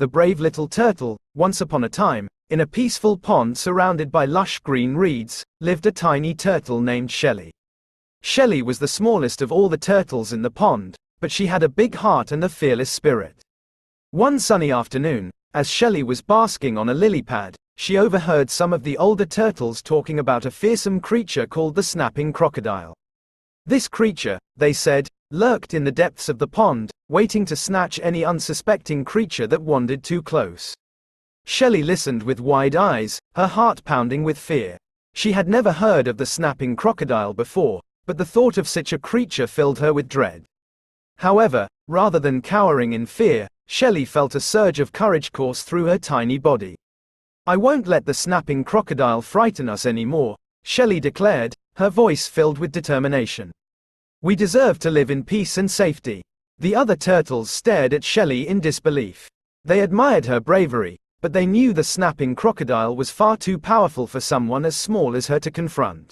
the brave little turtle. Once upon a time, in a peaceful pond surrounded by lush green reeds, lived a tiny turtle named Shelley. Shelley was the smallest of all the turtles in the pond, but she had a big heart and a fearless spirit. One sunny afternoon, as Shelley was basking on a lily pad, she overheard some of the older turtles talking about a fearsome creature called the snapping crocodile. This creature, they said, lurked in the depths of the pond, waiting to snatch any unsuspecting creature that wandered too close. Shelley listened with wide eyes, her heart pounding with fear. She had never heard of the snapping crocodile before, but the thought of such a creature filled her with dread. However, rather than cowering in fear, Shelley felt a surge of courage course through her tiny body. "I won't let the snapping crocodile frighten us anymore," Shelley declared, her voice filled with determination. "We deserve to live in peace and safety." The other turtles stared at Shelley in disbelief. They admired her bravery, but they knew the snapping crocodile was far too powerful for someone as small as her to confront.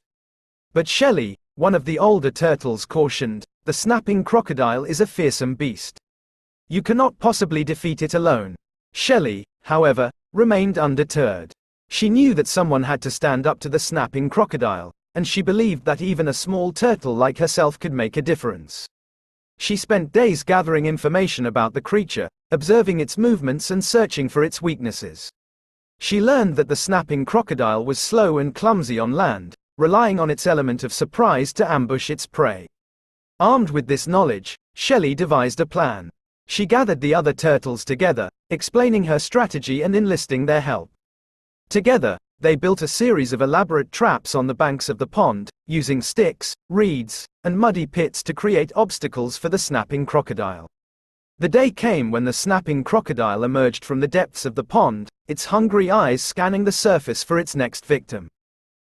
But Shelley, one of the older turtles, cautioned, "The snapping crocodile is a fearsome beast. You cannot possibly defeat it alone." Shelley, however, remained undeterred. She knew that someone had to stand up to the snapping crocodile, and she believed that even a small turtle like herself could make a difference. She spent days gathering information about the creature, observing its movements and searching for its weaknesses. She learned that the snapping crocodile was slow and clumsy on land, relying on its element of surprise to ambush its prey. Armed with this knowledge, Shelley devised a plan. She gathered the other turtles together, explaining her strategy and enlisting their help. Together, they built a series of elaborate traps on the banks of the pond, using sticks, reeds, and muddy pits to create obstacles for the snapping crocodile. The day came when the snapping crocodile emerged from the depths of the pond, its hungry eyes scanning the surface for its next victim.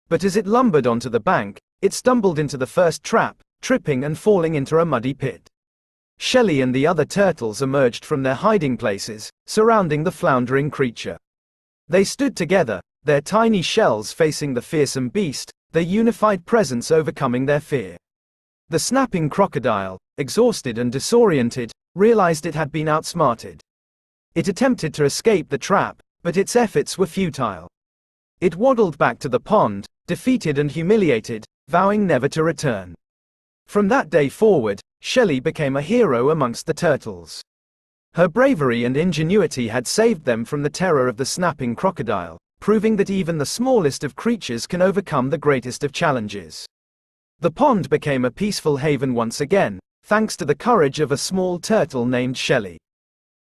But as it lumbered onto the bank, it stumbled into the first trap, tripping and falling into a muddy pit. Shelley and the other turtles emerged from their hiding places, surrounding the floundering creature. They stood together, their tiny shells facing the fearsome beast, their unified presence overcoming their fear. The snapping crocodile, exhausted and disoriented, realized it had been outsmarted. It attempted to escape the trap, but its efforts were futile. It waddled back to the pond, defeated and humiliated, vowing never to return. From that day forward, Shelley became a hero amongst the turtles. Her bravery and ingenuity had saved them from the terror of the snapping crocodile, proving that even the smallest of creatures can overcome the greatest of challenges. The pond became a peaceful haven once again, thanks to the courage of a small turtle named Shelley.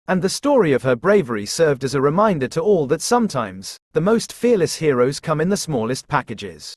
And the story of her bravery served as a reminder to all that sometimes, the most fearless heroes come in the smallest packages.